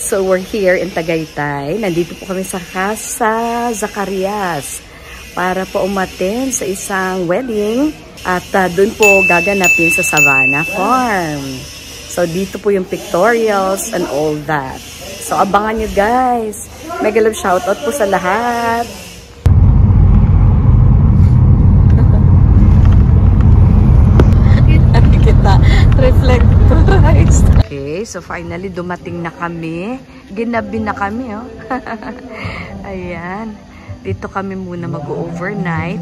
So we're here in Tagaytay. Nandito po kami sa Casa Zacarias para po umattend sa isang wedding at doon po gaganapin sa Savannah Farm. So dito po yung pictorials and all that. So abangan nyo guys. Mega love shoutout po sa lahat. Kita reflectorized. Okay, so finally dumating na kami. Ginabi na kami, oh. Ayan. Dito kami muna mag-overnight.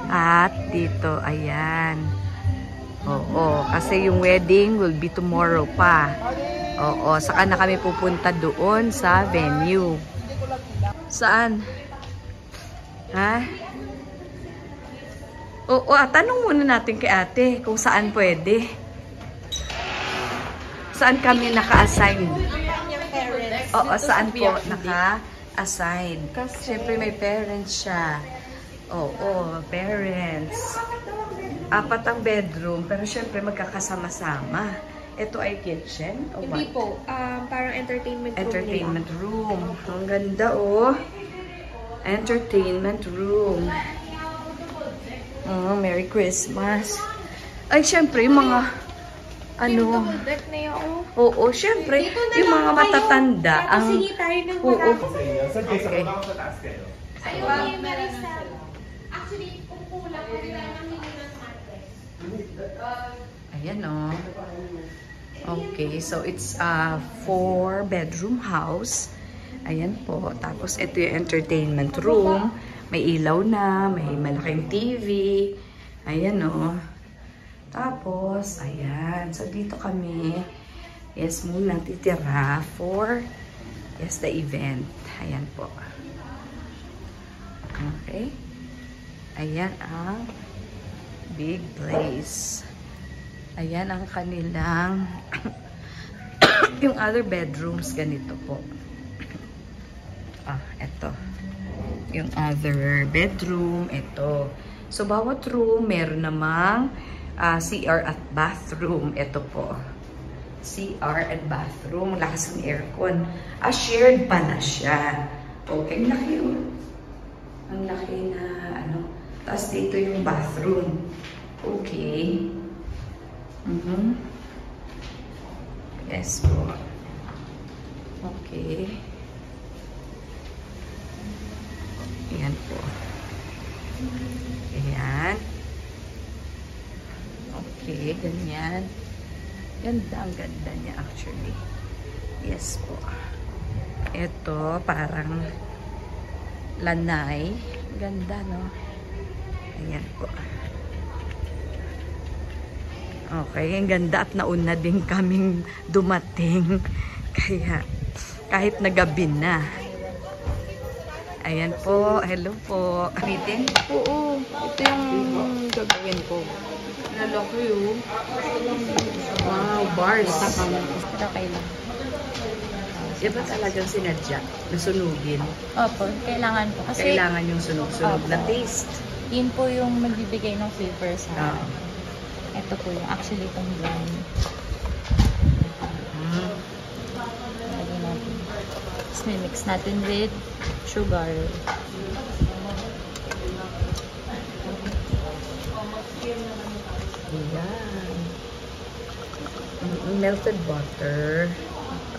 At dito, ayan. Oo, kasi yung wedding will be tomorrow pa. Oo, saka na kami pupunta doon sa venue. Saan? Ha? Oo, tanong muna natin kay ate kung saan pwede. Saan kami naka-assign? Oo, saan po naka-assign? Siyempre may parents siya. Oo, parents. 4 ang bedroom, pero siyempre magkakasama-sama. Ito ay kitchen? O Hindi po, parang entertainment room. Entertainment room. Ang ganda, oh. Entertainment room. Oh, Merry Christmas. Ay, syempre, yung mga, ano, Deck na yun. oo, syempre, yung mga matatanda. Ang, Sige tayo ng oo. Okay. Ayun, Maricel. Actually, pupula ko rin ang hindi ng martes. Ayan, oh. Okay, so it's a 4-bedroom house. Ayan po. Tapos, ito yung entertainment room. May ilaw na, may malaking TV. Ayan, oh. Tapos, ayan. So, dito kami, yes, muna titira for, yes, the event. Ayan po. Okay. Ayan ang big place. Ayan ang kanilang, yung other bedrooms, ganito po. Eto. Yung other bedroom, ito. So, bawat room, meron namang CR at bathroom. Ito po. CR at bathroom. Lakas ng aircon. Shared pa na siya. Okay, ang laki yun. Ang laki na, ano. Tapos dito yung bathroom. Okay. Yes po. Okay. Ayan po. Ayan. Okay, ganyan. Ganda, ang ganda niya actually. Yes po. Ito, parang lanay. Ganda, no? Ayan po. Okay, ang ganda at nauna din kaming dumating. Kaya, kahit na gabi na. Ayan po. Hello po. Meeting? Oo, ito yung gagawin ko. Naloko yun. Wow, bars. Pero kailangan. Iba talagang sinadya na sunugin. Opo, kailangan po. Kasi Kailangan yung sunog-sunog na taste. yun po yung magbibigay ng flavor sa ito po yung actually itong brownie. Lagyan natin. Tapos may mix natin with sugar. Ayan. Melted butter.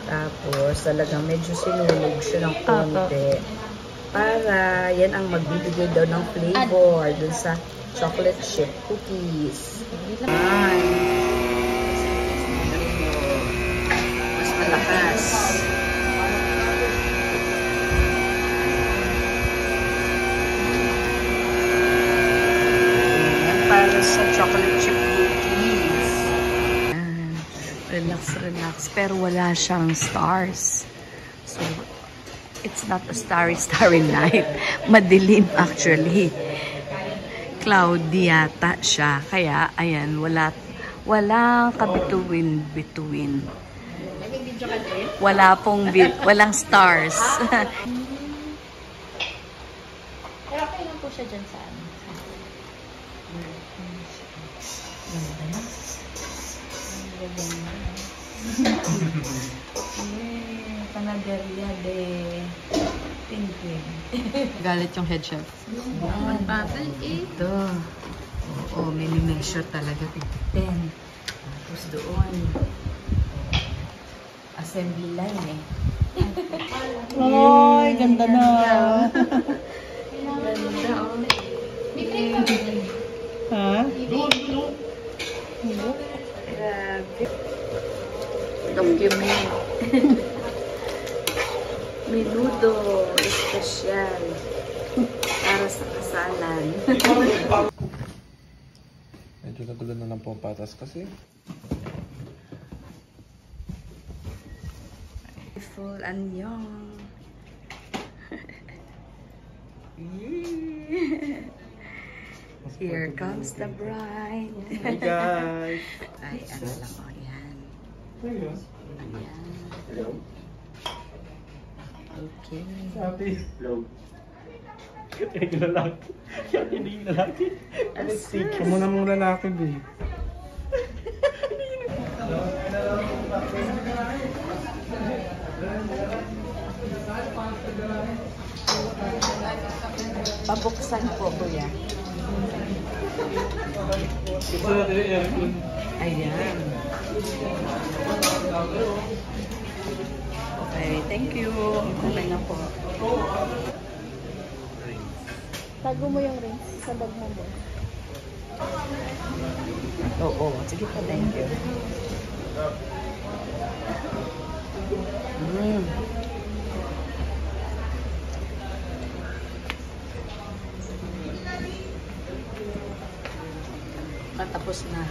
Tapos, talagang medyo sinunog siya ng konti. Para, yan ang magbibigay daw ng flavor dun sa chocolate chip cookies. Ay. Mas malakas. Yan para sa chocolate chip cookies. Ayan. Relax, relax. Pero wala siyang stars. So, it's not a starry night. Madilim actually. Cloudy yata siya. Kaya, ayan, walang kabituin-bituin. Walang stars. Pero okay lang po siya dyan sa ano. Panaderia de Pinguin. Galit yung head chef. Magbagal eh. Ito. Oo, may measure talaga. 10. Tapos doon. Assembly line eh. Ay, ganda na. Ganda oh. May cream pa ba? Ha? Grabe. Document. Menudo. Espesyal. Para sa kasalan. Medyo nagulan na lang po ang patas kasi. Full anyong. Here comes the bride. Hey guys! Ay, ano lang o, yan. Ayun. Ayan. Hello. Okay. Sabi. Hello. Ikaw lalaki. Yan yun yung lalaki. Ikaw mo namang lalaki, babe. Pabuksan po, kuya. Gusto natin yung aircon. Ayan. Okay, thank you. Okay na po. Tago mo yung ring sa bag mo mo. Oo, sige po, thank you. Patapos na.